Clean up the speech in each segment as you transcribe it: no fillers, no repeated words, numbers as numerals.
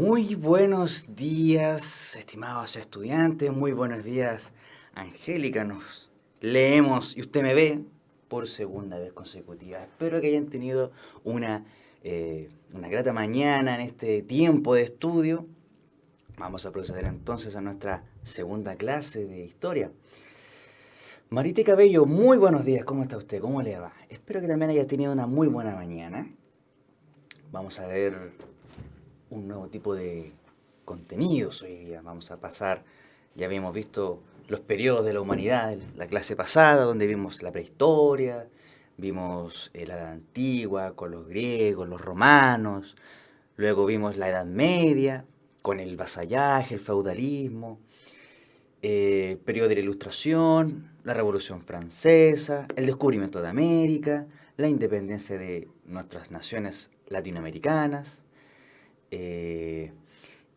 Muy buenos días, estimados estudiantes, muy buenos días, Angélica. Nos leemos y usted me ve por segunda vez consecutiva. Espero que hayan tenido una, una grata mañana en este tiempo de estudio. Vamos a proceder entonces a nuestra segunda clase de historia. Marité Cabello, muy buenos días, ¿cómo está usted? ¿Cómo le va? Espero que también haya tenido una muy buena mañana. Vamos a ver un nuevo tipo de contenidos hoy día. Vamos a pasar, ya habíamos visto los periodos de la humanidad, la clase pasada, donde vimos la prehistoria, vimos la Edad Antigua con los griegos, los romanos, luego vimos la Edad Media con el vasallaje, el feudalismo, periodo de la Ilustración, la Revolución Francesa, el descubrimiento de América, la independencia de nuestras naciones latinoamericanas,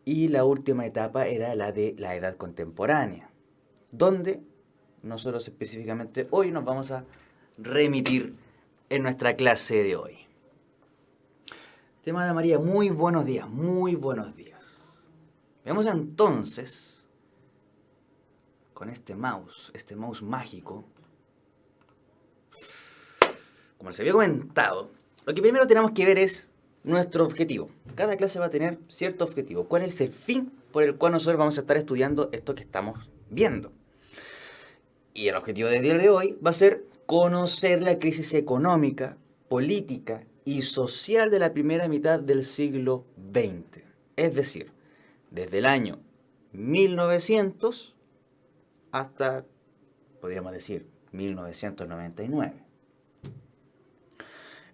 y la última etapa era la de la edad contemporánea, donde nosotros específicamente hoy nos vamos a remitir en nuestra clase de hoy. Tema de María, muy buenos días, muy buenos días. Veamos entonces, con este mouse mágico, como les había comentado, lo que primero tenemos que ver es nuestro objetivo. Cada clase va a tener cierto objetivo. ¿Cuál es el fin por el cual nosotros vamos a estar estudiando esto que estamos viendo? Y el objetivo del día de hoy va a ser conocer la crisis económica, política y social de la primera mitad del siglo XX. Es decir, desde el año 1900 hasta, podríamos decir, 1999.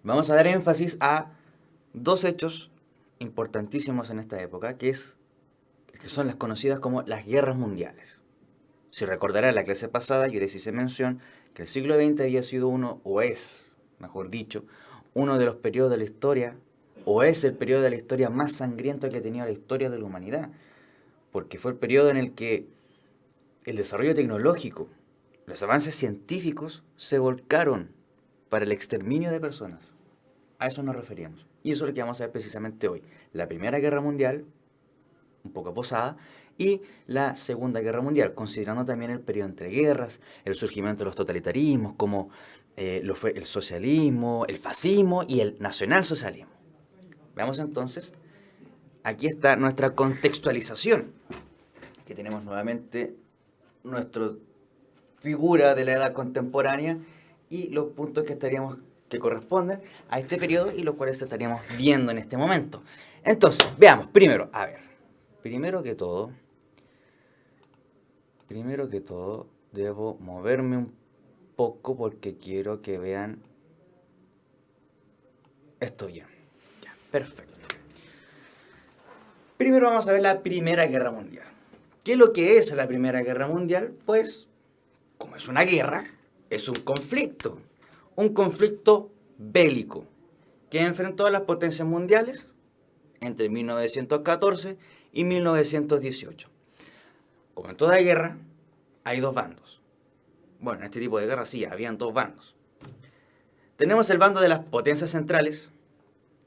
Vamos a dar énfasis a dos hechos importantísimos en esta época, que son las conocidas como las guerras mundiales. Si recordarán la clase pasada, yo les hice mención que el siglo XX había sido uno, o es, mejor dicho, uno de los periodos de la historia, o es el periodo de la historia más sangriento que ha tenido la historia de la humanidad, porque fue el periodo en el que el desarrollo tecnológico, los avances científicos se volcaron para el exterminio de personas. A eso nos referíamos. Y eso es lo que vamos a ver precisamente hoy. La Primera Guerra Mundial, un poco posada, y la Segunda Guerra Mundial, considerando también el periodo entre guerras, el surgimiento de los totalitarismos, como lo fue el socialismo, el fascismo y el nacionalsocialismo. Veamos entonces, aquí está nuestra contextualización, que tenemos nuevamente nuestra figura de la edad contemporánea y los puntos que corresponden a este periodo y los cuales estaríamos viendo en este momento. Entonces, veamos, primero que todo, debo moverme un poco porque quiero que vean esto bien. Ya, perfecto. Primero vamos a ver la Primera Guerra Mundial. ¿Qué es lo que es la Primera Guerra Mundial? Pues, como es una guerra, es un conflicto bélico que enfrentó a las potencias mundiales entre 1914 y 1918. Como en toda guerra, hay dos bandos. Bueno, en este tipo de guerra sí, habían dos bandos. Tenemos el bando de las potencias centrales,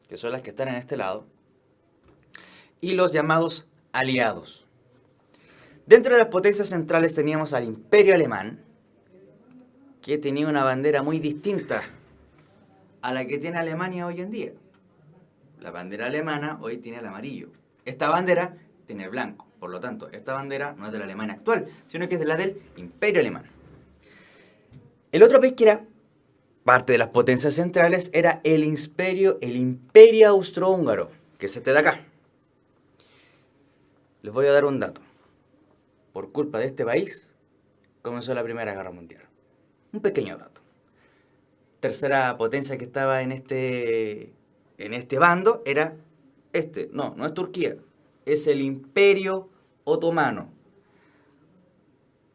que son las que están en este lado, y los llamados aliados. Dentro de las potencias centrales teníamos al Imperio Alemán, que tenía una bandera muy distinta a la que tiene Alemania hoy en día. La bandera alemana hoy tiene el amarillo. Esta bandera tiene el blanco. Por lo tanto, esta bandera no es de la Alemania actual, sino que es de la del Imperio Alemán. El otro país que era parte de las potencias centrales era el Imperio Austrohúngaro, que es este de acá. Les voy a dar un dato. Por culpa de este país, comenzó la Primera Guerra Mundial. Un pequeño dato. Tercera potencia que estaba en este bando era no es Turquía, es el Imperio Otomano.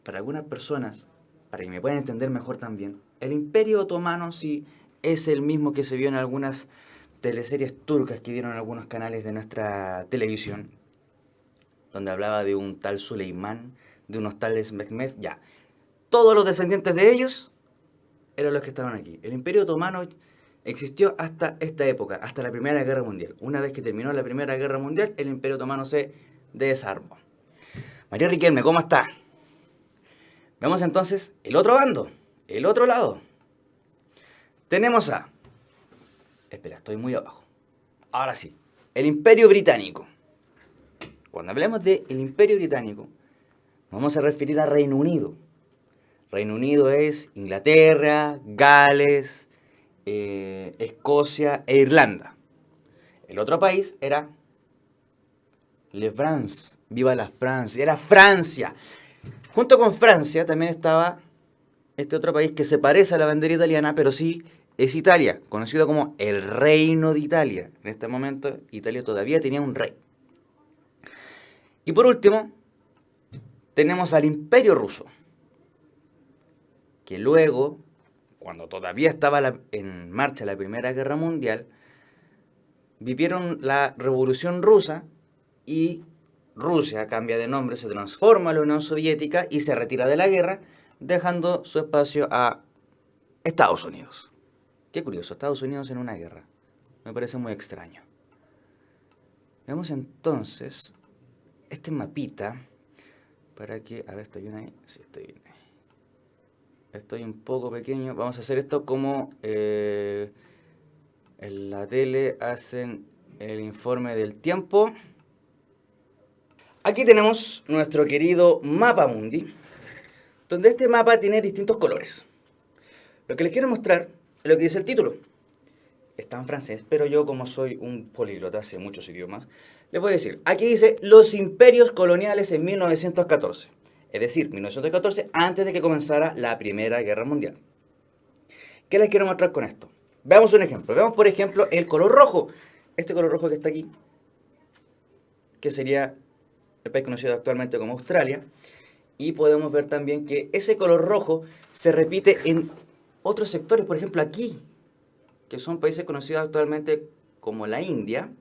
Para algunas personas, para que me puedan entender mejor también, el Imperio Otomano sí es el mismo que se vio en algunas teleseries turcas que dieron algunos canales de nuestra televisión, donde hablaba de un tal Suleimán, de unos tales Mehmed, ya. Todos los descendientes de ellos eran los que estaban aquí. El Imperio Otomano existió hasta esta época, hasta la Primera Guerra Mundial. Una vez que terminó la Primera Guerra Mundial, el Imperio Otomano se desarmó. María Riquelme, ¿cómo está? Vemos entonces el otro bando, el otro lado. Tenemos a... Espera, estoy muy abajo. Ahora sí, el Imperio Británico. Cuando hablemos del Imperio Británico, vamos a referir a Reino Unido. Reino Unido es Inglaterra, Gales, Escocia e Irlanda. El otro país era Le France, viva la France, era Francia. Junto con Francia también estaba este otro país que se parece a la bandera italiana, pero sí es Italia, conocido como el Reino de Italia. En este momento Italia todavía tenía un rey. Y por último, tenemos al Imperio Ruso, que luego, cuando todavía estaba en marcha la Primera Guerra Mundial, vivieron la Revolución Rusa y Rusia cambia de nombre, se transforma en la Unión Soviética y se retira de la guerra, dejando su espacio a Estados Unidos. Qué curioso, Estados Unidos en una guerra. Me parece muy extraño. Veamos entonces este mapita para que... A ver, ¿estoy bien ahí? Sí, estoy bien ahí. Estoy un poco pequeño. Vamos a hacer esto como en la tele hacen el informe del tiempo. Aquí tenemos nuestro querido mapa mundi, donde este mapa tiene distintos colores. Lo que les quiero mostrar es lo que dice el título. Está en francés, pero yo como soy un políglota, sé muchos idiomas, les voy a decir, aquí dice los imperios coloniales en 1914. Es decir, 1914, antes de que comenzara la Primera Guerra Mundial. ¿Qué les quiero mostrar con esto? Veamos un ejemplo. Veamos, por ejemplo, el color rojo. Este color rojo que está aquí, que sería el país conocido actualmente como Australia. Y podemos ver también que ese color rojo se repite en otros sectores, por ejemplo aquí, que son países conocidos actualmente como la India.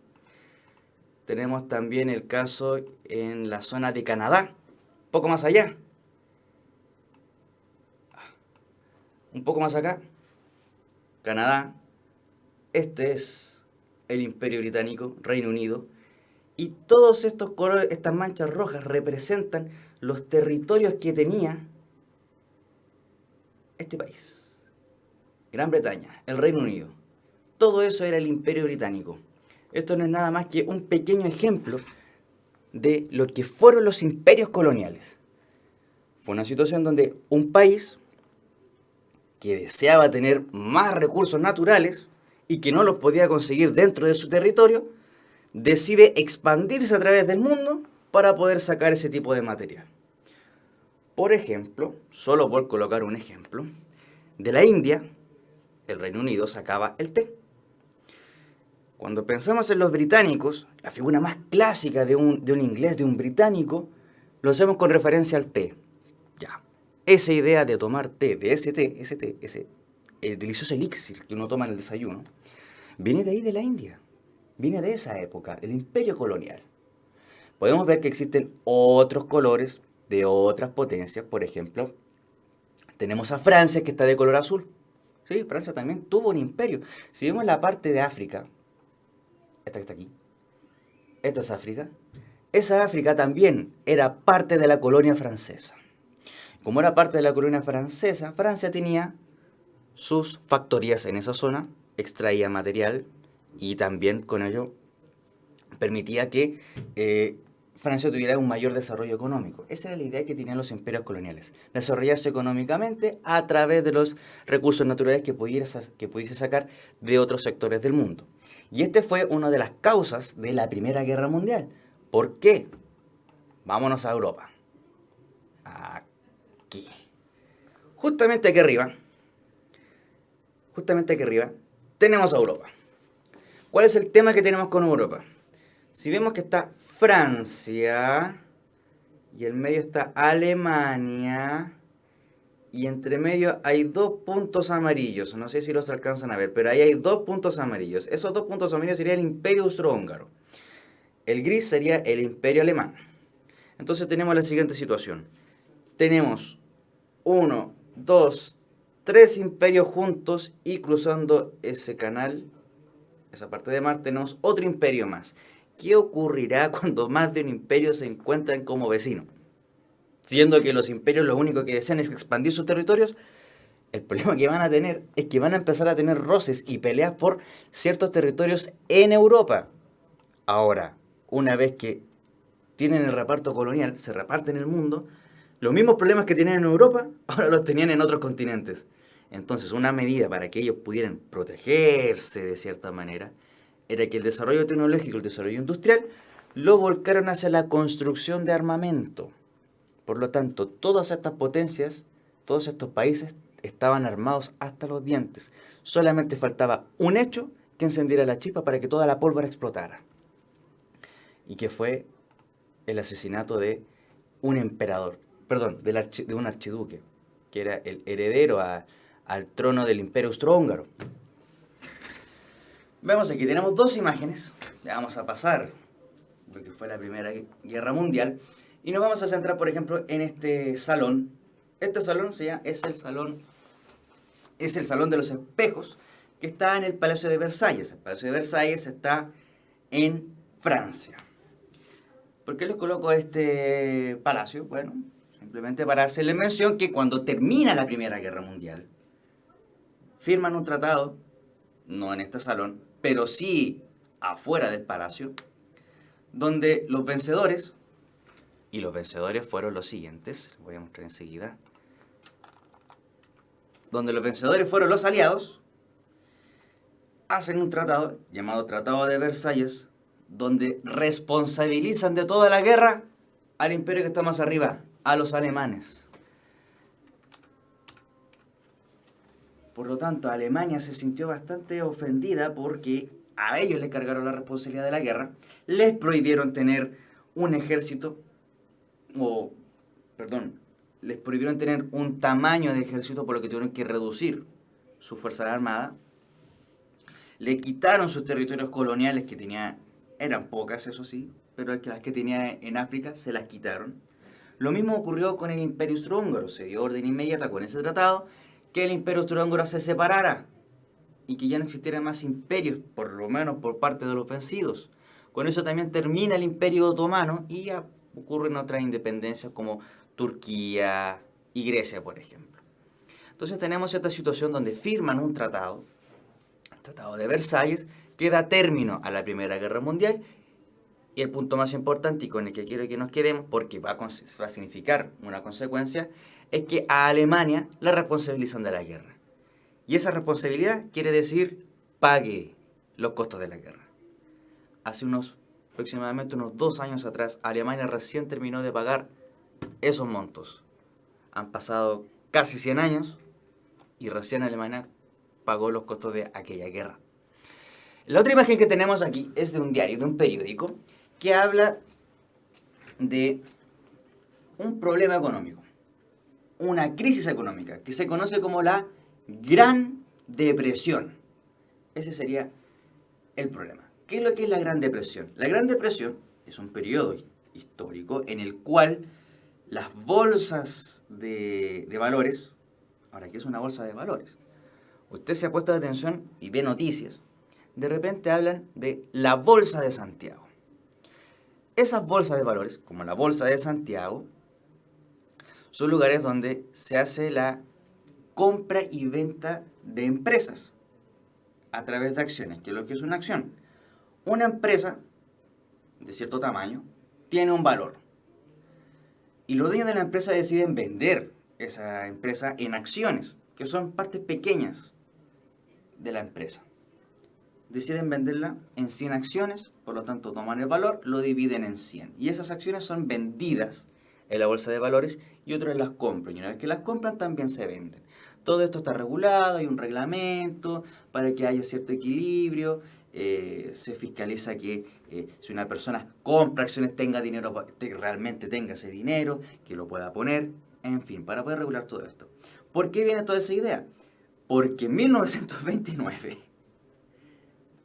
Tenemos también el caso en la zona de Canadá, un poco más allá. Un poco más acá, Canadá. Este es el Imperio Británico, Reino Unido. Y todos estos colores, estas manchas rojas representan los territorios que tenía este país. Gran Bretaña, el Reino Unido. Todo eso era el Imperio Británico. Esto no es nada más que un pequeño ejemplo de lo que fueron los imperios coloniales. Fue una situación donde un país que deseaba tener más recursos naturales y que no los podía conseguir dentro de su territorio, decide expandirse a través del mundo para poder sacar ese tipo de material. Por ejemplo, solo por colocar un ejemplo, de la India, el Reino Unido sacaba el té. Cuando pensamos en los británicos, la figura más clásica de un inglés, de un británico, lo hacemos con referencia al té. Ya, esa idea de tomar té, de ese delicioso elixir que uno toma en el desayuno, viene de ahí, de la India. Viene de esa época, el imperio colonial. Podemos ver que existen otros colores de otras potencias. Por ejemplo, tenemos a Francia, que está de color azul. Sí, Francia también tuvo un imperio. Si vemos la parte de África, esta que está aquí, esta es África. Esa África también era parte de la colonia francesa. Como era parte de la colonia francesa, Francia tenía sus factorías en esa zona, extraía material y también con ello permitía que Francia tuviera un mayor desarrollo económico. Esa era la idea que tenían los imperios coloniales, desarrollarse económicamente a través de los recursos naturales que pudiese sacar de otros sectores del mundo. Y este fue una de las causas de la Primera Guerra Mundial. ¿Por qué? Vámonos a Europa. Aquí. Justamente aquí arriba, tenemos a Europa. ¿Cuál es el tema que tenemos con Europa? Si vemos que está Francia, y en medio está Alemania, y entre medio hay dos puntos amarillos. No sé si los alcanzan a ver, pero ahí hay dos puntos amarillos. Esos dos puntos amarillos sería el Imperio Austrohúngaro. El gris sería el Imperio Alemán. Entonces tenemos la siguiente situación. Tenemos 1, 2, tres imperios juntos y cruzando ese canal, esa parte de mar, tenemos otro imperio más. ¿Qué ocurrirá cuando más de un imperio se encuentran como vecinos? Siendo que los imperios lo único que desean es expandir sus territorios, el problema que van a tener es que van a empezar a tener roces y peleas por ciertos territorios en Europa. Ahora, una vez que tienen el reparto colonial, se reparten el mundo, los mismos problemas que tenían en Europa, ahora los tenían en otros continentes. Entonces, una medida para que ellos pudieran protegerse de cierta manera, era que el desarrollo tecnológico, el desarrollo industrial, lo volcaron hacia la construcción de armamento. Por lo tanto, todas estas potencias, todos estos países estaban armados hasta los dientes. Solamente faltaba un hecho que encendiera la chispa para que toda la pólvora explotara. Y que fue el asesinato de un emperador, perdón, de un archiduque, que era el heredero al trono del Imperio Austrohúngaro. Vemos aquí, tenemos dos imágenes. Ya vamos a pasar lo que fue la Primera Guerra Mundial. Y nos vamos a centrar, por ejemplo, en este salón. Este salón es el salón de los espejos, que está en el Palacio de Versalles. El Palacio de Versalles está en Francia. ¿Por qué les coloco este palacio? Bueno, simplemente para hacerles mención que cuando termina la Primera Guerra Mundial, firman un tratado, no en este salón, pero sí afuera del palacio, donde los vencedores, y los vencedores fueron los siguientes, les voy a mostrar enseguida, donde los vencedores fueron los aliados, hacen un tratado llamado Tratado de Versalles, donde responsabilizan de toda la guerra al imperio que está más arriba, a los alemanes. Por lo tanto, Alemania se sintió bastante ofendida porque a ellos les cargaron la responsabilidad de la guerra, les prohibieron tener un ejército, les prohibieron tener un tamaño de ejército, por lo que tuvieron que reducir su fuerza armada, le quitaron sus territorios coloniales que tenía, eran pocas eso sí, pero las que tenía en África se las quitaron. Lo mismo ocurrió con el Imperio Austrohúngaro, se dio orden inmediata con ese tratado, que el Imperio Austrohúngaro se separara y que ya no existieran más imperios, por lo menos por parte de los vencidos. Con eso también termina el Imperio Otomano y ya ocurren otras independencias como Turquía y Grecia, por ejemplo. Entonces tenemos esta situación donde firman un tratado, el Tratado de Versalles, que da término a la Primera Guerra Mundial. Y el punto más importante y con el que quiero que nos quedemos, porque va a significar una consecuencia, es que a Alemania la responsabilizan de la guerra. Y esa responsabilidad quiere decir pague los costos de la guerra. Hace aproximadamente unos 2 años atrás, Alemania recién terminó de pagar esos montos. Han pasado casi 100 años y recién Alemania pagó los costos de aquella guerra. La otra imagen que tenemos aquí es de un diario, de un periódico, que habla de un problema económico, una crisis económica, que se conoce como la Gran Depresión. Ese sería el problema. ¿Qué es lo que es la Gran Depresión? La Gran Depresión es un periodo histórico en el cual las bolsas de valores, ahora, ¿qué es una bolsa de valores? Usted se ha puesto atención y ve noticias, de repente hablan de la Bolsa de Santiago. Esas bolsas de valores, como la Bolsa de Santiago, son lugares donde se hace la compra y venta de empresas a través de acciones. ¿Qué es lo que es una acción? Una empresa de cierto tamaño tiene un valor y los dueños de la empresa deciden vender esa empresa en acciones, que son partes pequeñas de la empresa. Deciden venderla en 100 acciones, por lo tanto toman el valor, lo dividen en 100. Y esas acciones son vendidas en la bolsa de valores y otros las compran. Y una vez que las compran también se venden. Todo esto está regulado, hay un reglamento para que haya cierto equilibrio. Se fiscaliza que si una persona compra acciones tenga dinero, realmente tenga ese dinero, que lo pueda poner, en fin, para poder regular todo esto. ¿Por qué viene toda esa idea? Porque en 1929...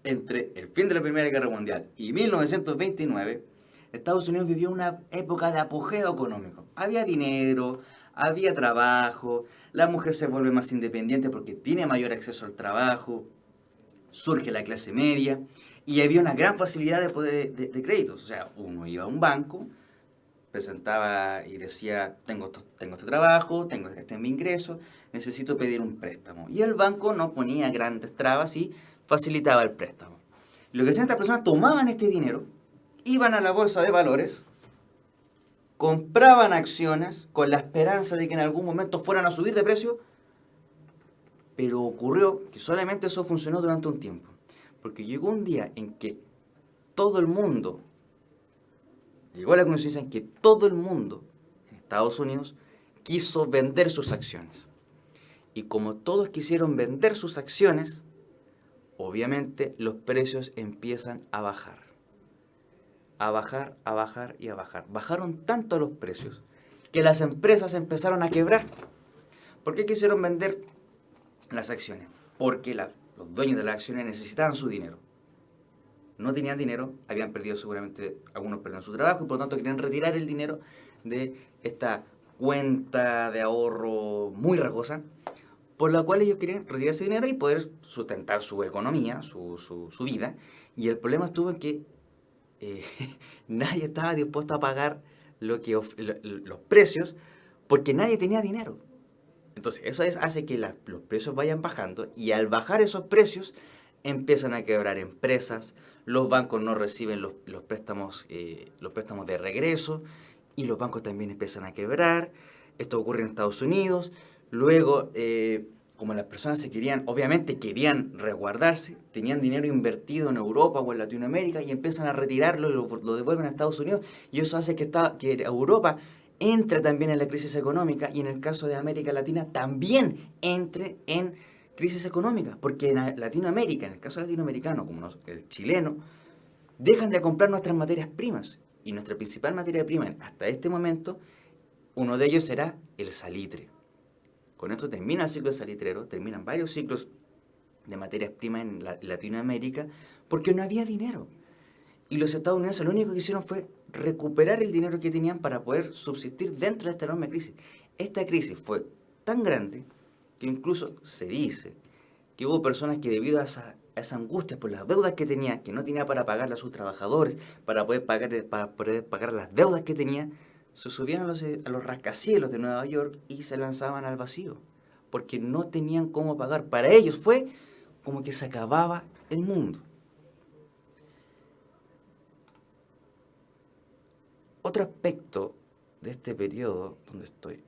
entre el fin de la Primera Guerra Mundial y 1929, Estados Unidos vivió una época de apogeo económico. Había dinero, había trabajo, la mujer se vuelve más independiente porque tiene mayor acceso al trabajo, surge la clase media y había una gran facilidad de créditos. O sea, uno iba a un banco, presentaba y decía, tengo este trabajo, tengo este es mi ingreso, necesito pedir un préstamo. Y el banco no ponía grandes trabas y facilitaba el préstamo. Lo que hacían estas personas, tomaban este dinero, iban a la bolsa de valores, compraban acciones con la esperanza de que en algún momento fueran a subir de precio, pero ocurrió que solamente eso funcionó durante un tiempo. Porque llegó un día en que todo el mundo, llegó a la conciencia en que todo el mundo en Estados Unidos quiso vender sus acciones. Y como todos quisieron vender sus acciones, obviamente los precios empiezan a bajar. A bajar, a bajar y a bajar. Bajaron tanto los precios que las empresas empezaron a quebrar. ¿Por qué quisieron vender las acciones? Porque los dueños de las acciones necesitaban su dinero. No tenían dinero, habían perdido seguramente, algunos perdieron su trabajo y por lo tanto querían retirar el dinero de esta cuenta de ahorro muy riesgosa, por la cual ellos querían retirar ese dinero y poder sustentar su economía, su vida. Y el problema estuvo en que nadie estaba dispuesto a pagar los precios porque nadie tenía dinero. Entonces, eso hace que los precios vayan bajando y al bajar esos precios empiezan a quebrar empresas, los bancos no reciben los préstamos de regreso y los bancos también empiezan a quebrar. Esto ocurre en Estados Unidos. Luego, como las personas obviamente querían resguardarse, tenían dinero invertido en Europa o en Latinoamérica y empiezan a retirarlo y lo devuelven a Estados Unidos. Y eso hace que Europa entre también en la crisis económica y en el caso de América Latina también entre en crisis económica, porque en Latinoamérica, en el caso latinoamericano, como el chileno, dejan de comprar nuestras materias primas y nuestra principal materia prima hasta este momento, uno de ellos será el salitre. Con esto termina el ciclo salitrero, terminan varios ciclos de materias primas en Latinoamérica porque no había dinero. Y los Estados Unidos lo único que hicieron fue recuperar el dinero que tenían para poder subsistir dentro de esta enorme crisis. Esta crisis fue tan grande que incluso se dice que hubo personas que debido a esa angustia por las deudas que tenía, que no tenía para pagarle a sus trabajadores, para poder pagar las deudas que tenía, se subían a los rascacielos de Nueva York y se lanzaban al vacío, porque no tenían cómo pagar. Para ellos fue como que se acababa el mundo. Otro aspecto de este periodo donde estoy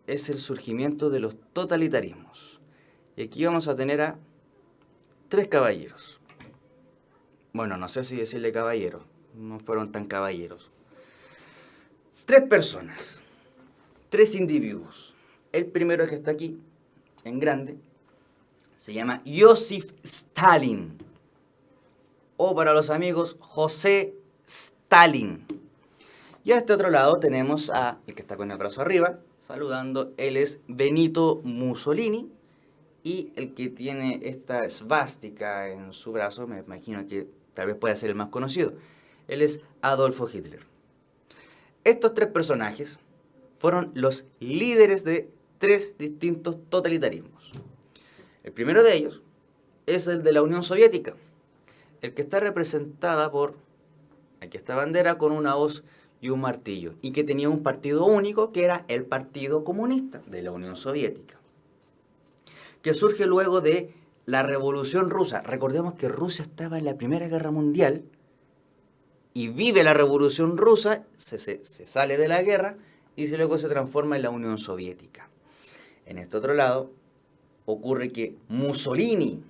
es el surgimiento de los totalitarismos. Y aquí vamos a tener a 3 caballeros. Bueno, no sé si decirle caballeros, no fueron tan caballeros. 3 personas, 3 individuos. El primero que está aquí, en grande, se llama Joseph Stalin. O para los amigos, José Stalin. Y a este otro lado tenemos a el que está con el brazo arriba, saludando. Él es Benito Mussolini. Y el que tiene esta esvástica en su brazo, me imagino que tal vez pueda ser el más conocido. Él es Adolfo Hitler. Estos 3 personajes fueron los líderes de 3 distintos totalitarismos. El primero de ellos es el de la Unión Soviética, el que está representada por, aquí esta bandera con una hoz y un martillo, y que tenía un partido único que era el Partido Comunista de la Unión Soviética, que surge luego de la Revolución Rusa. Recordemos que Rusia estaba en la Primera Guerra Mundial y vive la Revolución Rusa, se sale de la guerra y luego se transforma en la Unión Soviética. En este otro lado ocurre que Mussolini,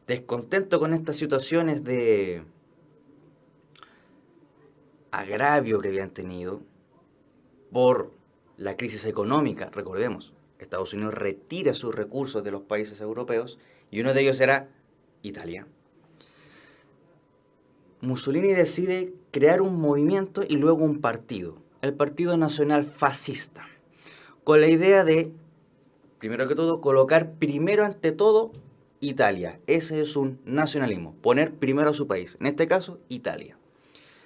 descontento con estas situaciones de agravio que habían tenido por la crisis económica, recordemos, Estados Unidos retira sus recursos de los países europeos y uno de ellos era Italia. Mussolini decide crear un movimiento y luego un partido, el Partido Nacional Fascista, con la idea de, primero que todo, colocar primero ante todo Italia. Ese es un nacionalismo, poner primero a su país, en este caso Italia.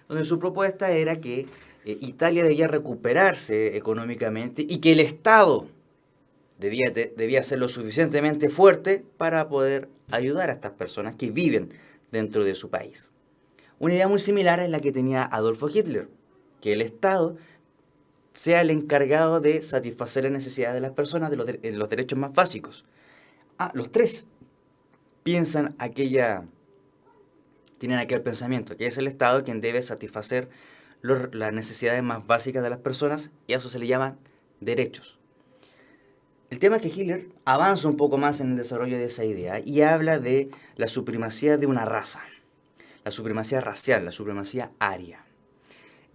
Donde su propuesta era que Italia debía recuperarse económicamente y que el Estado debía ser lo suficientemente fuerte para poder ayudar a estas personas que viven dentro de su país. Una idea muy similar es la que tenía Adolfo Hitler, que el Estado sea el encargado de satisfacer las necesidades de las personas en los derechos más básicos. Los tres tienen aquel pensamiento, que es el Estado quien debe satisfacer las necesidades más básicas de las personas, y a eso se le llama derechos. El tema es que Hitler avanza un poco más en el desarrollo de esa idea y habla de la supremacía de una raza, la supremacía racial, la supremacía aria.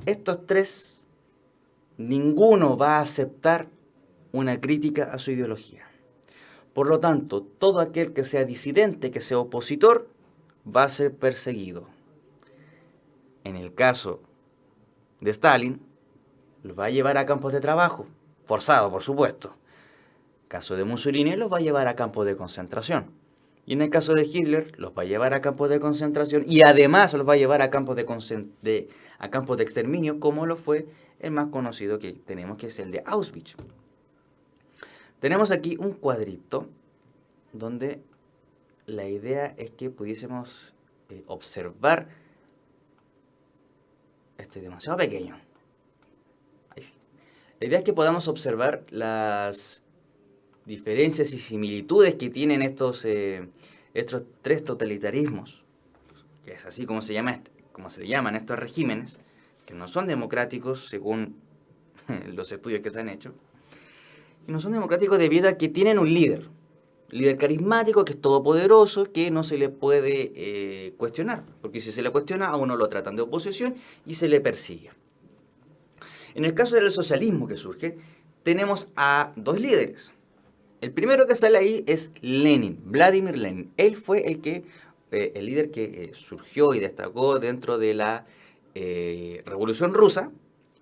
Estos tres, ninguno va a aceptar una crítica a su ideología. Por lo tanto, todo aquel que sea disidente, que sea opositor, va a ser perseguido. En el caso de Stalin, los va a llevar a campos de trabajo, forzado por supuesto. En el caso de Mussolini, los va a llevar a campos de concentración. Y en el caso de Hitler, los va a llevar a campos de concentración y además los va a llevar a campos de exterminio, como lo fue el más conocido que tenemos, que es el de Auschwitz. Tenemos aquí un cuadrito donde la idea es que pudiésemos observar. Estoy demasiado pequeño. Ahí sí. La idea es que podamos observar las diferencias y similitudes que tienen estos tres totalitarismos, que es así como se le llaman estos regímenes, que no son democráticos según los estudios que se han hecho. Y no son democráticos debido a que tienen un líder carismático que es todopoderoso, que no se le puede cuestionar, porque si se le cuestiona a uno lo tratan de oposición y se le persigue. En el caso del socialismo que surge, tenemos a dos líderes. El primero que sale ahí es Lenin, Vladimir Lenin. Él fue el líder que surgió y destacó dentro de la Revolución Rusa,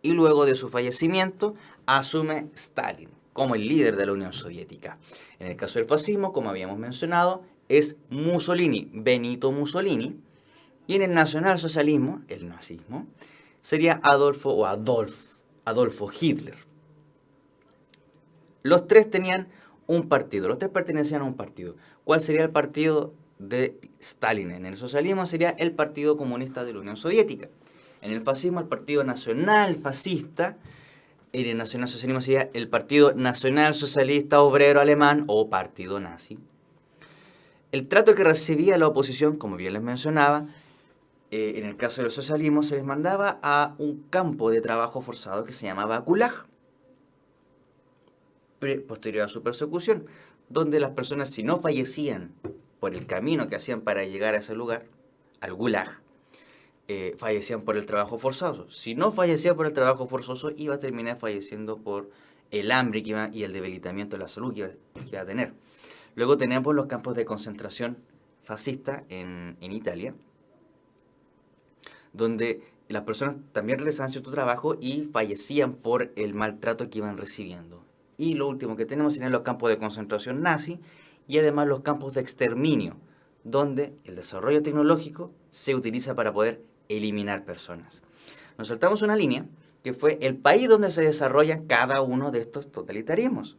y luego de su fallecimiento asume Stalin como el líder de la Unión Soviética. En el caso del fascismo, como habíamos mencionado, es Mussolini, Benito Mussolini, y en el nacionalsocialismo, el nazismo, sería Adolfo Hitler. Los tres tenían un partido, los tres pertenecían a un partido. ¿Cuál sería el partido de Stalin? En el socialismo sería el Partido Comunista de la Unión Soviética. En el fascismo, el Partido Nacional Fascista. En el nacionalsocialismo sería el Partido Nacional Socialista Obrero Alemán o Partido Nazi. El trato que recibía la oposición, como bien les mencionaba, en el caso del socialismo se les mandaba a un campo de trabajo forzado que se llamaba Gulag, posterior a su persecución, donde las personas, si no fallecían por el camino que hacían para llegar a ese lugar, al Gulag, fallecían por el trabajo forzoso. Si no fallecía por el trabajo forzoso, iba a terminar falleciendo por el hambre y el debilitamiento de la salud que iba a tener. Luego teníamos los campos de concentración fascista en Italia, donde las personas también realizaban cierto trabajo y fallecían por el maltrato que iban recibiendo. Y lo último que tenemos serían los campos de concentración nazi y además los campos de exterminio, donde el desarrollo tecnológico se utiliza para poder eliminar personas. Nos saltamos una línea que fue el país donde se desarrolla cada uno de estos totalitarismos.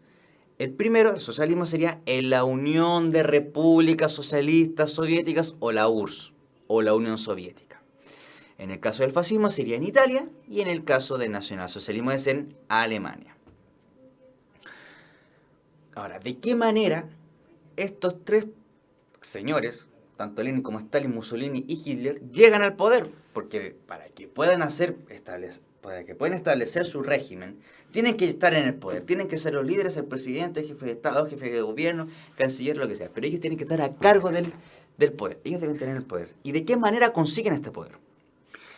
El primero, el socialismo, sería en la Unión de Repúblicas Socialistas Soviéticas, o la URSS, o la Unión Soviética. En el caso del fascismo sería en Italia, y en el caso del nacionalsocialismo es en Alemania. Ahora, ¿de qué manera estos tres señores, tanto Lenin como Stalin, Mussolini y Hitler, llegan al poder? Porque para que puedan establecer su régimen, tienen que estar en el poder, tienen que ser los líderes, el presidente, el jefe de Estado, jefe de gobierno, canciller, lo que sea. Pero ellos tienen que estar a cargo del poder, ellos deben tener el poder. ¿Y de qué manera consiguen este poder?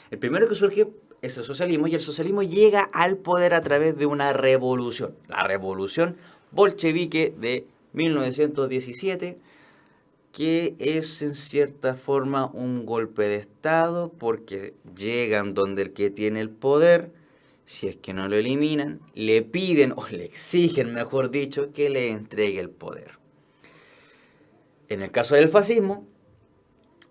El primero que surge es el socialismo, y el socialismo llega al poder a través de una revolución, la revolución bolchevique de 1917, que es en cierta forma un golpe de Estado, porque llegan donde el que tiene el poder, si es que no lo eliminan, le piden o le exigen, mejor dicho, que le entregue el poder. En el caso del fascismo,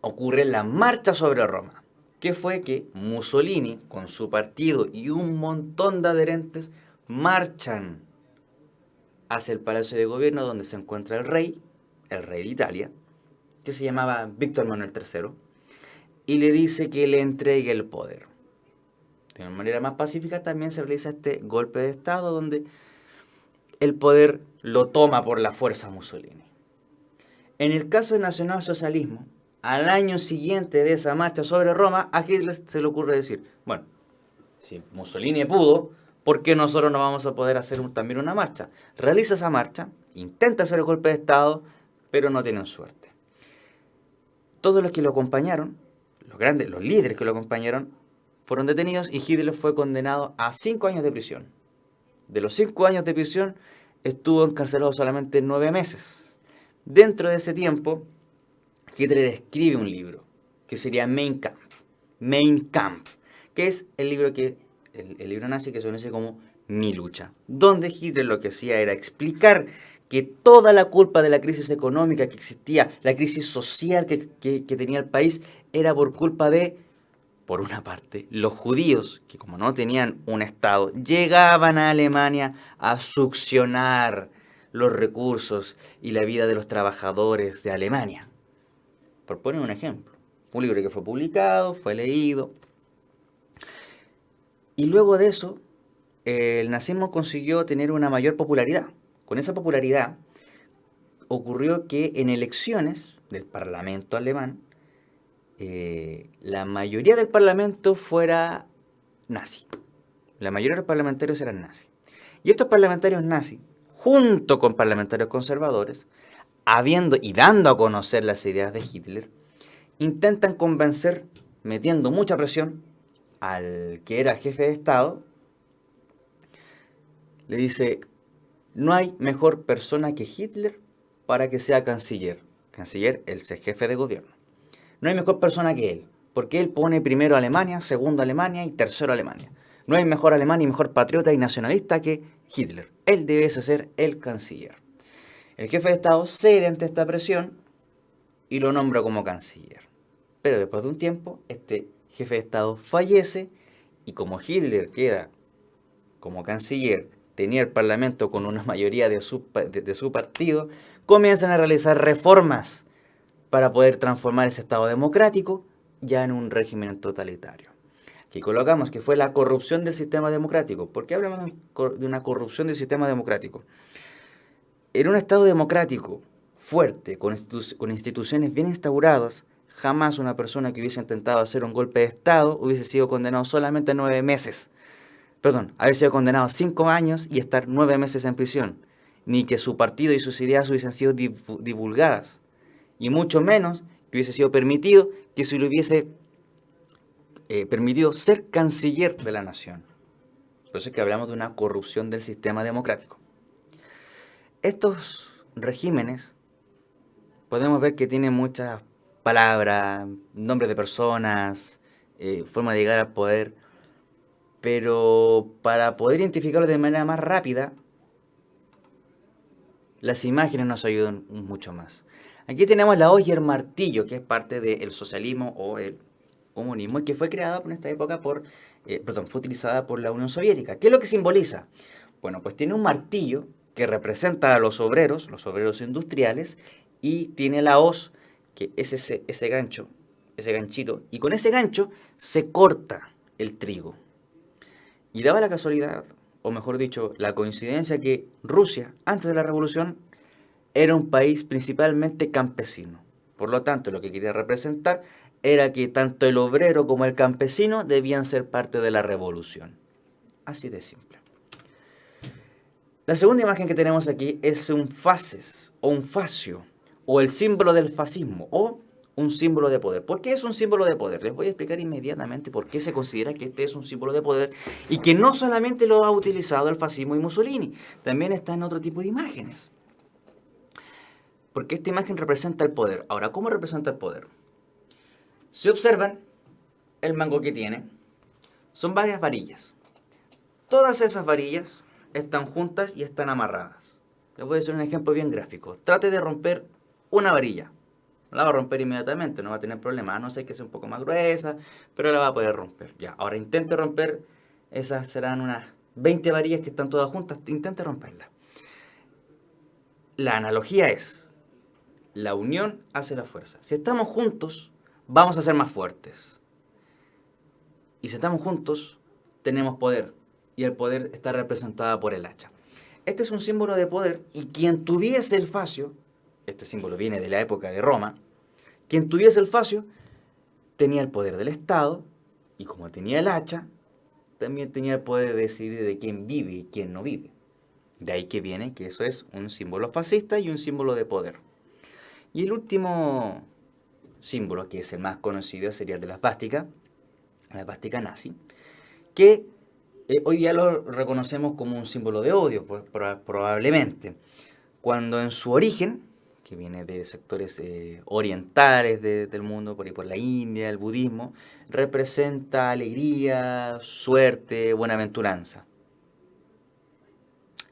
ocurre la marcha sobre Roma. que fue que Mussolini, con su partido y un montón de adherentes, marchan hacia el Palacio de Gobierno donde se encuentra el rey de Italia, que se llamaba Víctor Manuel III, y le dice que le entregue el poder. De una manera más pacífica también se realiza este golpe de Estado donde el poder lo toma por la fuerza Mussolini. En el caso del nacionalsocialismo, al año siguiente de esa marcha sobre Roma, a Hitler se le ocurre decir, bueno, si Mussolini pudo, ¿por qué nosotros no vamos a poder hacer también una marcha? Realiza esa marcha, intenta hacer el golpe de Estado, pero no tienen suerte. Todos los que lo acompañaron, los líderes que lo acompañaron, fueron detenidos y Hitler fue condenado a 5 años de prisión. De los 5 años de prisión, estuvo encarcelado solamente 9 meses. Dentro de ese tiempo, Hitler escribe un libro, que sería Mein Kampf, que es el libro nazi que se conoce como Mi lucha, donde Hitler lo que hacía era explicar que toda la culpa de la crisis económica que existía, la crisis social que tenía el país, era por culpa de, por una parte, los judíos, que como no tenían un Estado, llegaban a Alemania a succionar los recursos y la vida de los trabajadores de Alemania. Por poner un ejemplo, un libro que fue publicado, fue leído, y luego de eso, el nazismo consiguió tener una mayor popularidad. Con esa popularidad ocurrió que en elecciones del Parlamento alemán, la mayoría del Parlamento fuera nazi. La mayoría de los parlamentarios eran nazis. Y estos parlamentarios nazis, junto con parlamentarios conservadores, habiendo y dando a conocer las ideas de Hitler, intentan convencer, metiendo mucha presión, al que era jefe de Estado, le dice, no hay mejor persona que Hitler para que sea canciller. Canciller, el jefe de gobierno. No hay mejor persona que él, porque él pone primero a Alemania, segundo a Alemania y tercero a Alemania. No hay mejor alemán y mejor patriota y nacionalista que Hitler. Él debe ser el canciller. El jefe de Estado cede ante esta presión y lo nombra como canciller. Pero después de un tiempo, este jefe de Estado fallece y como Hitler queda como canciller, tenía el Parlamento con una mayoría de su partido, comienzan a realizar reformas para poder transformar ese Estado democrático ya en un régimen totalitario. Aquí colocamos que fue la corrupción del sistema democrático. ¿Por qué hablamos de una corrupción del sistema democrático? En un Estado democrático fuerte, con instituciones bien instauradas, jamás una persona que hubiese intentado hacer un golpe de Estado hubiese sido condenado solamente a 9 meses. Perdón, haber sido condenado a 5 años y estar 9 meses en prisión. Ni que su partido y sus ideas hubiesen sido divulgadas. Y mucho menos que hubiese sido permitido que se le hubiese permitido ser canciller de la nación. Por eso es que hablamos de una corrupción del sistema democrático. Estos regímenes podemos ver que tienen muchas palabras, nombres de personas, forma de llegar al poder, pero para poder identificarlos de manera más rápida, las imágenes nos ayudan mucho más. Aquí tenemos la hoz y el martillo, que es parte del socialismo o el comunismo, y que fue creada en esta época fue utilizada por la Unión Soviética. ¿Qué es lo que simboliza? Bueno, pues tiene un martillo que representa a los obreros industriales, y tiene la hoz, que es ese gancho, ese ganchito, y con ese gancho se corta el trigo. Y daba la casualidad, o mejor dicho, la coincidencia que Rusia, antes de la revolución, era un país principalmente campesino. Por lo tanto, lo que quería representar era que tanto el obrero como el campesino debían ser parte de la revolución. Así de simple. La segunda imagen que tenemos aquí es un faces, o un fascio, o el símbolo del fascismo, o un símbolo de poder. ¿Por qué es un símbolo de poder? Les voy a explicar inmediatamente por qué se considera que este es un símbolo de poder y que no solamente lo ha utilizado el fascismo y Mussolini, también está en otro tipo de imágenes. Porque esta imagen representa el poder. Ahora, ¿cómo representa el poder? Si observan el mango que tiene, son varias varillas. Todas esas varillas están juntas y están amarradas. Les voy a hacer un ejemplo bien gráfico. Trate de romper una varilla. la va a romper inmediatamente, no va a tener problema, a no ser que sea un poco más gruesa, pero la va a poder romper. Ya, ahora intente romper, esas serán unas 20 varillas que están todas juntas, intente romperlas. La analogía es, la unión hace la fuerza. Si estamos juntos, vamos a ser más fuertes. Y si estamos juntos, tenemos poder. Y el poder está representado por el hacha. Este es un símbolo de poder y quien tuviese el fascio, este símbolo viene de la época de Roma, quien tuviese el fascio tenía el poder del Estado y como tenía el hacha, también tenía el poder de decidir de quién vive y quién no vive. De ahí que viene que eso es un símbolo fascista y un símbolo de poder. Y el último símbolo, que es el más conocido, sería el de la esvástica nazi, que hoy día lo reconocemos como un símbolo de odio, pues, probablemente, cuando en su origen, que viene de sectores orientales del mundo, por ahí por la India, el budismo, representa alegría, suerte, buenaventuranza.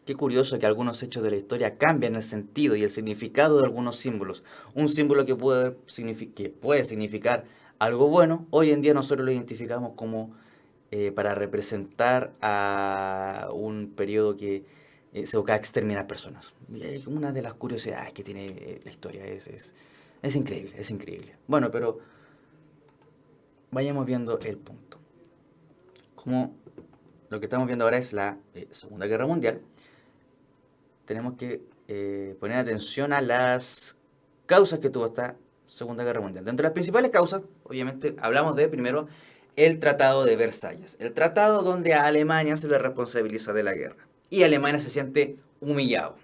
Qué curioso que algunos hechos de la historia cambian el sentido y el significado de algunos símbolos. Un símbolo que puede significar algo bueno, hoy en día nosotros lo identificamos como para representar a un periodo que se busca exterminar personas. Y es una de las curiosidades que tiene la historia, es increíble, es increíble. Bueno, pero vayamos viendo el punto. Como lo que estamos viendo ahora es la Segunda Guerra Mundial, tenemos que poner atención a las causas que tuvo esta Segunda Guerra Mundial. Dentro de las principales causas, obviamente, hablamos de, primero, el Tratado de Versalles. El tratado donde a Alemania se le responsabiliza de la guerra. Y Alemania se siente humillado.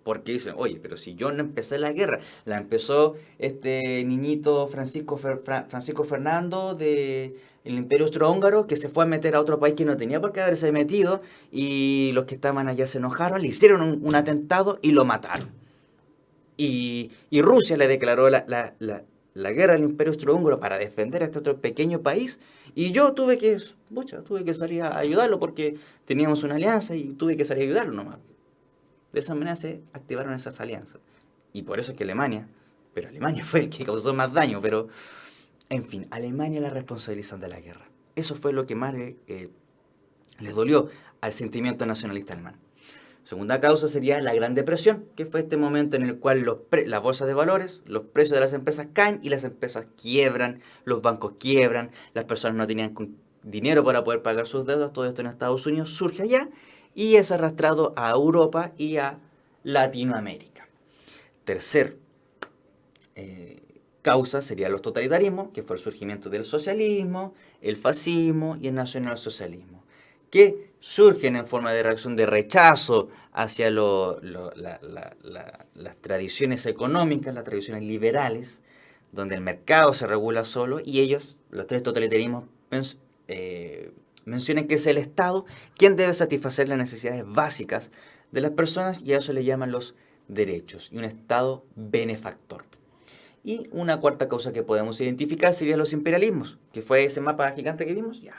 Porque dicen, oye, pero si yo no empecé la guerra, la empezó este niñito Francisco Fernando del Imperio Austrohúngaro, que se fue a meter a otro país que no tenía por qué haberse metido, y los que estaban allá se enojaron, le hicieron un atentado y lo mataron. Y Rusia le declaró la guerra al Imperio Austrohúngaro para defender a este otro pequeño país, y yo tuve que salir a ayudarlo porque teníamos una alianza y tuve que salir a ayudarlo nomás. De esa manera se activaron esas alianzas. Y por eso es que Alemania fue el que causó más daño, pero en fin, Alemania la responsabilizan de la guerra. Eso fue lo que más les dolió al sentimiento nacionalista alemán. Segunda causa sería la Gran Depresión, que fue este momento en el cual las bolsas de valores, los precios de las empresas caen y las empresas quiebran, los bancos quiebran, las personas no tenían dinero para poder pagar sus deudas, todo esto en Estados Unidos surge allá y es arrastrado a Europa y a Latinoamérica. Tercer causa sería los totalitarismos, que fue el surgimiento del socialismo, el fascismo y el nacionalsocialismo, que surgen en forma de reacción de rechazo hacia las tradiciones económicas, las tradiciones liberales, donde el mercado se regula solo, y ellos, los tres totalitarismos, mencionan que es el Estado quien debe satisfacer las necesidades básicas de las personas, y a eso le llaman los derechos, y un Estado benefactor. Y una cuarta causa que podemos identificar sería los imperialismos, que fue ese mapa gigante que vimos, ya.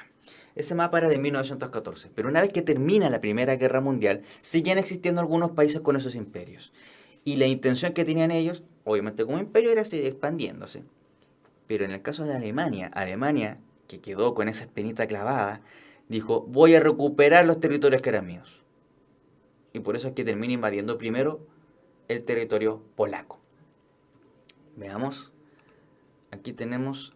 Ese mapa era de 1914, pero una vez que termina la Primera Guerra Mundial, siguen existiendo algunos países con esos imperios. Y la intención que tenían ellos, obviamente como imperio, era seguir expandiéndose. Pero en el caso de Alemania, que quedó con esa espinita clavada, dijo, voy a recuperar los territorios que eran míos. Y por eso es que termina invadiendo primero el territorio polaco. Veamos, aquí tenemos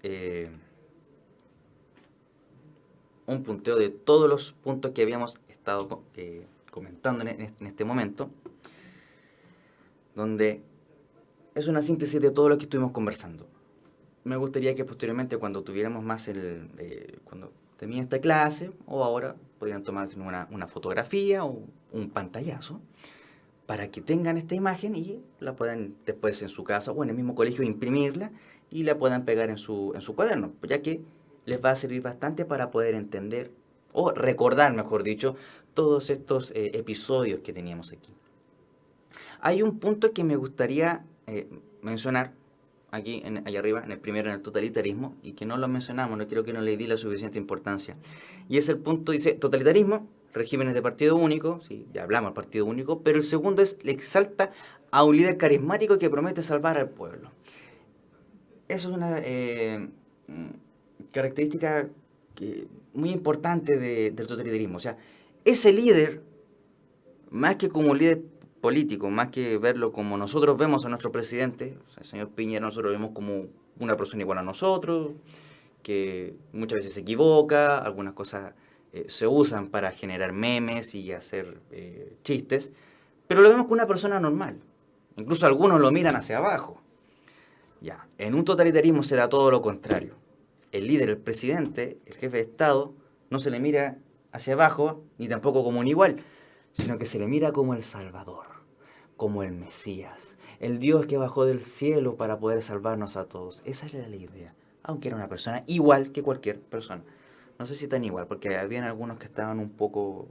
un punteo de todos los puntos que habíamos estado comentando en este momento, donde es una síntesis de todo lo que estuvimos conversando. Me gustaría que posteriormente, cuando tuviéramos más cuando termine esta clase, o ahora, podrían tomarse una fotografía o un pantallazo, para que tengan esta imagen y la puedan después en su casa o en el mismo colegio imprimirla y la puedan pegar en su cuaderno, ya que les va a servir bastante para poder entender o recordar, mejor dicho, todos estos episodios que teníamos aquí. Hay un punto que me gustaría mencionar aquí, allá arriba, en el primero, en el totalitarismo, y que no lo mencionamos, no creo que no le di la suficiente importancia. Y es el punto, dice, totalitarismo, regímenes de partido único, sí, ya hablamos del partido único, pero el segundo es, le exalta a un líder carismático que promete salvar al pueblo. eso es una característica muy importante del totalitarismo. O sea, ese líder, más que como líder político, más que verlo como nosotros vemos a nuestro presidente, o sea, el señor Piñera nosotros lo vemos como una persona igual a nosotros, que muchas veces se equivoca, algunas cosas se usan para generar memes y hacer chistes, pero lo vemos como una persona normal. Incluso algunos lo miran hacia abajo. Ya, en un totalitarismo se da todo lo contrario. El líder, el presidente, el jefe de Estado, no se le mira hacia abajo, ni tampoco como un igual, sino que se le mira como el Salvador, como el Mesías, el Dios que bajó del cielo para poder salvarnos a todos. Esa era la idea, aunque era una persona igual que cualquier persona. No sé si tan igual, porque habían algunos que estaban un poco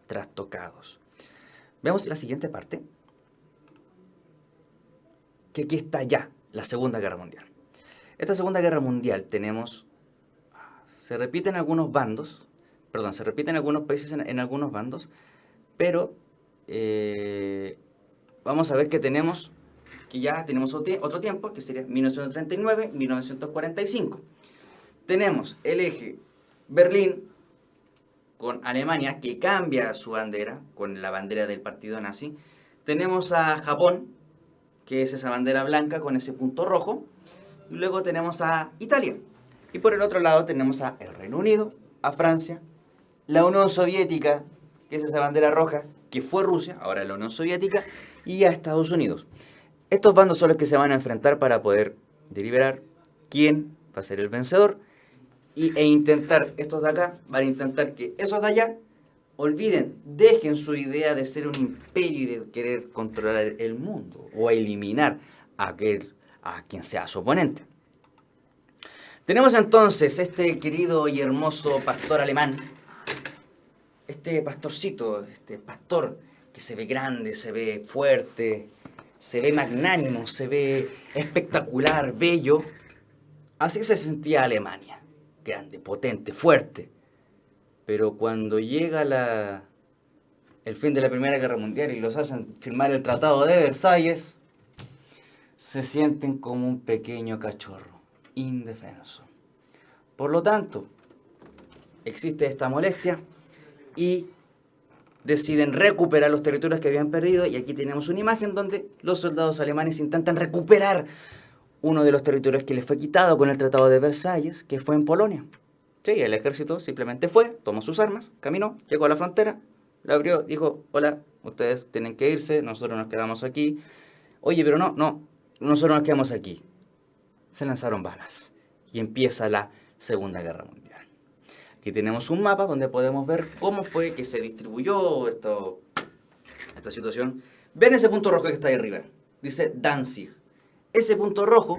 trastocados. Veamos la siguiente parte, que aquí está ya la Segunda Guerra Mundial. Esta Segunda Guerra Mundial se repiten algunos bandos, perdón, se repiten algunos países en algunos bandos, pero vamos a ver que ya tenemos otro tiempo, que sería 1939, 1945. Tenemos el eje Berlín con Alemania, que cambia su bandera, con la bandera del partido nazi. Tenemos a Japón, que es esa bandera blanca con ese punto rojo. Y luego tenemos a Italia. Y por el otro lado tenemos a el Reino Unido, a Francia, la Unión Soviética, que es esa bandera roja, que fue Rusia, ahora la Unión Soviética, y a Estados Unidos. Estos bandos son los que se van a enfrentar para poder deliberar quién va a ser el vencedor e intentar, estos de acá van a intentar que esos de allá dejen su idea de ser un imperio y de querer controlar el mundo o eliminar a quien sea su oponente. Tenemos entonces este querido y hermoso pastor alemán, este pastorcito, este pastor que se ve grande, se ve fuerte, se ve magnánimo, se ve espectacular, bello. Así se sentía Alemania, grande, potente, fuerte. Pero cuando llega el fin de la Primera Guerra Mundial y los hacen firmar el Tratado de Versalles, se sienten como un pequeño cachorro, indefenso. Por lo tanto, existe esta molestia y deciden recuperar los territorios que habían perdido, y aquí tenemos una imagen donde los soldados alemanes intentan recuperar uno de los territorios que les fue quitado con el Tratado de Versalles, que fue en Polonia. Sí, el ejército simplemente tomó sus armas, caminó, llegó a la frontera, la abrió, dijo, hola, ustedes tienen que irse, nosotros nos quedamos aquí. Oye, pero no, nosotros nos quedamos aquí. Se lanzaron balas y empieza la Segunda Guerra Mundial. Aquí tenemos un mapa donde podemos ver cómo fue que se distribuyó esta situación. Ven ese punto rojo que está ahí arriba, dice Danzig. Ese punto rojo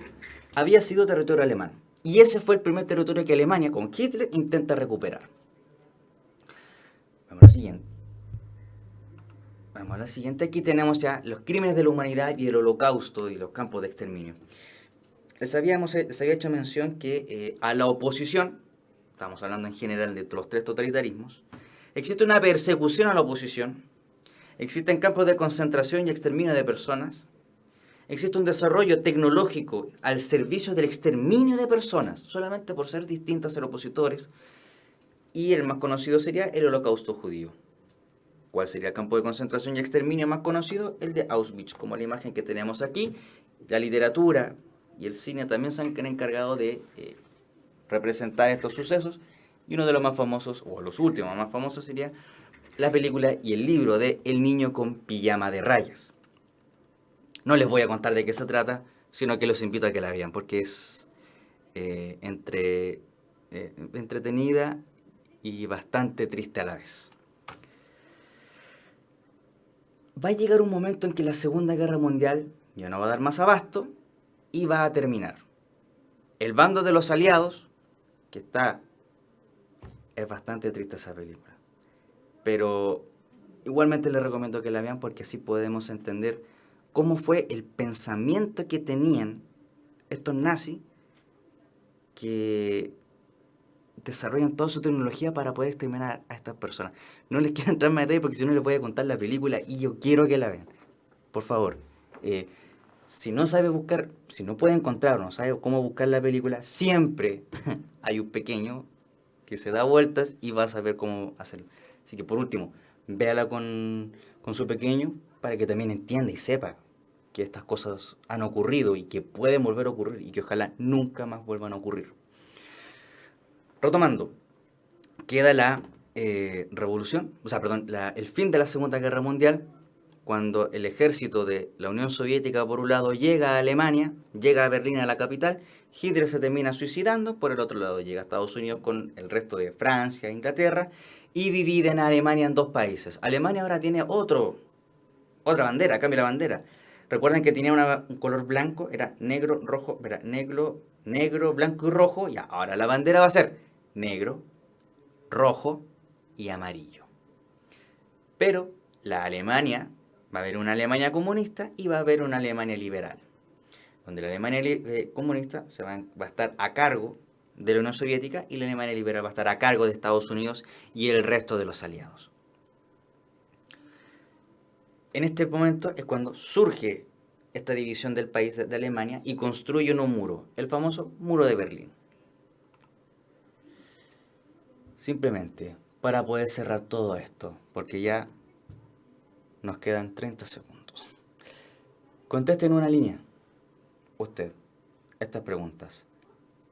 había sido territorio alemán. Y ese fue el primer territorio que Alemania, con Hitler, intenta recuperar. Vamos a la siguiente. Aquí tenemos ya los crímenes de la humanidad y el holocausto y los campos de exterminio. Les había hecho mención que a la oposición, estamos hablando en general de los tres totalitarismos, existe una persecución a la oposición, existen campos de concentración y exterminio de personas, existe un desarrollo tecnológico al servicio del exterminio de personas, solamente por ser distintas a ser opositores, y el más conocido sería el Holocausto judío. ¿Cuál sería el campo de concentración y exterminio más conocido? El de Auschwitz, como la imagen que tenemos aquí. La literatura y el cine también se han encargado de representar estos sucesos, y uno de los más famosos, o los últimos más famosos, sería la película y el libro de El niño con pijama de rayas. No les voy a contar de qué se trata, sino que los invito a que la vean, porque es entretenida y bastante triste a la vez. Va a llegar un momento en que la Segunda Guerra Mundial ya no va a dar más abasto y va a terminar. El bando de los aliados, es bastante triste esa película, pero igualmente les recomiendo que la vean, porque así podemos entender cómo fue el pensamiento que tenían estos nazis, que desarrollan toda su tecnología para poder exterminar a estas personas. No les quiero entrar más en detalle porque si no les voy a contar la película y yo quiero que la vean. Por favor, Si no sabe buscar, si no puede encontrar o no sabe cómo buscar la película, siempre hay un pequeño que se da vueltas y va a saber cómo hacerlo. Así que por último, véala con su pequeño para que también entienda y sepa que estas cosas han ocurrido y que pueden volver a ocurrir y que ojalá nunca más vuelvan a ocurrir. Retomando, queda la revolución, o sea, perdón, el fin de la Segunda Guerra Mundial, cuando el ejército de la Unión Soviética, por un lado, llega a Alemania, llega a Berlín, a la capital, Hitler se termina suicidando, por el otro lado llega a Estados Unidos con el resto de Francia e Inglaterra, y dividen a Alemania en dos países. Alemania ahora tiene otra bandera, cambia la bandera. Recuerden que tenía un color blanco, era negro, rojo, era negro, blanco y rojo, y ahora la bandera va a ser negro, rojo y amarillo. Pero la Alemania, va a haber una Alemania comunista y va a haber una Alemania liberal, donde la Alemania comunista va a estar a cargo de la Unión Soviética y la Alemania liberal va a estar a cargo de Estados Unidos y el resto de los aliados. En este momento es cuando surge esta división del país de Alemania y construyen un muro, el famoso muro de Berlín. Simplemente para poder cerrar todo esto, porque ya nos quedan 30 segundos. Conteste en una línea, usted, estas preguntas.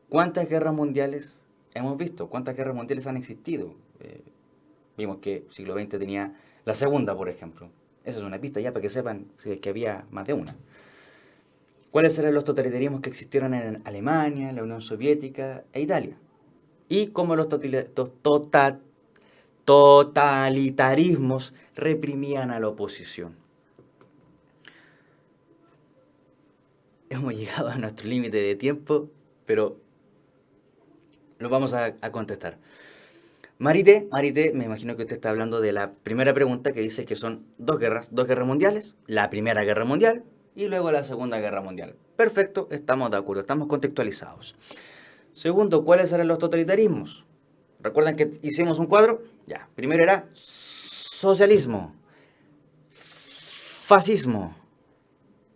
¿Cuántas guerras mundiales hemos visto? ¿Cuántas guerras mundiales han existido? Vimos que el siglo XX tenía la segunda, por ejemplo. Esa es una pista ya para que sepan que había más de una. ¿Cuáles eran los totalitarismos que existieron en Alemania, la Unión Soviética e Italia? Y cómo los totalitarismos reprimían a la oposición. Hemos llegado a nuestro límite de tiempo, pero lo vamos a contestar. Marité, me imagino que usted está hablando de la primera pregunta que dice que son dos guerras mundiales, la Primera Guerra Mundial y luego la Segunda Guerra Mundial. Perfecto, estamos de acuerdo, estamos contextualizados. Segundo, ¿cuáles eran los totalitarismos? ¿Recuerdan que hicimos un cuadro? Ya, primero era socialismo, fascismo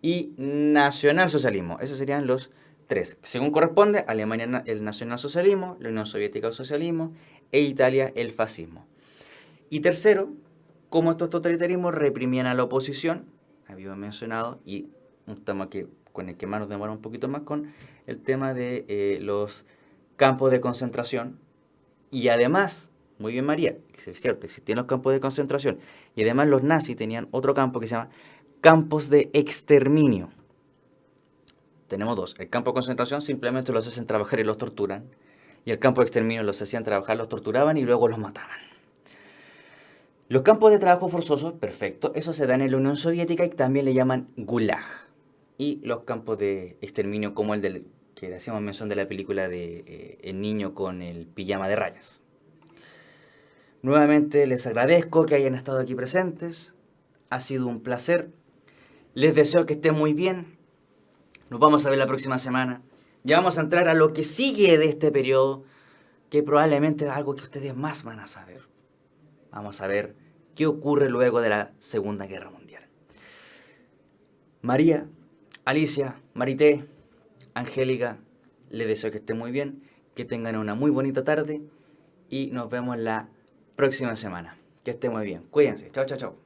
y nacionalsocialismo. Esos serían los tres. Según corresponde, Alemania el nacionalsocialismo, la Unión Soviética el socialismo e Italia el fascismo. Y tercero, cómo estos totalitarismos reprimían a la oposición, habíamos mencionado, y un tema con el que más nos demora un poquito más, con el tema de los campos de concentración. Y además, muy bien María, es cierto, existían los campos de concentración, y además los nazis tenían otro campo que se llama campos de exterminio. Tenemos dos. El campo de concentración simplemente los hacen trabajar y los torturan. Y el campo de exterminio los hacían trabajar, los torturaban y luego los mataban. Los campos de trabajo forzosos, perfecto, eso se da en la Unión Soviética y también le llaman gulag. Y los campos de exterminio como el del que le hacíamos mención de la película de El niño con el pijama de rayas. Nuevamente les agradezco que hayan estado aquí presentes. Ha sido un placer. Les deseo que estén muy bien. Nos vamos a ver la próxima semana. Ya vamos a entrar a lo que sigue de este periodo, que probablemente es algo que ustedes más van a saber. Vamos a ver qué ocurre luego de la Segunda Guerra Mundial. María, Alicia, Marité, Angélica, les deseo que estén muy bien, que tengan una muy bonita tarde y nos vemos la próxima semana. Que estén muy bien. Cuídense. Chao, chao, chao.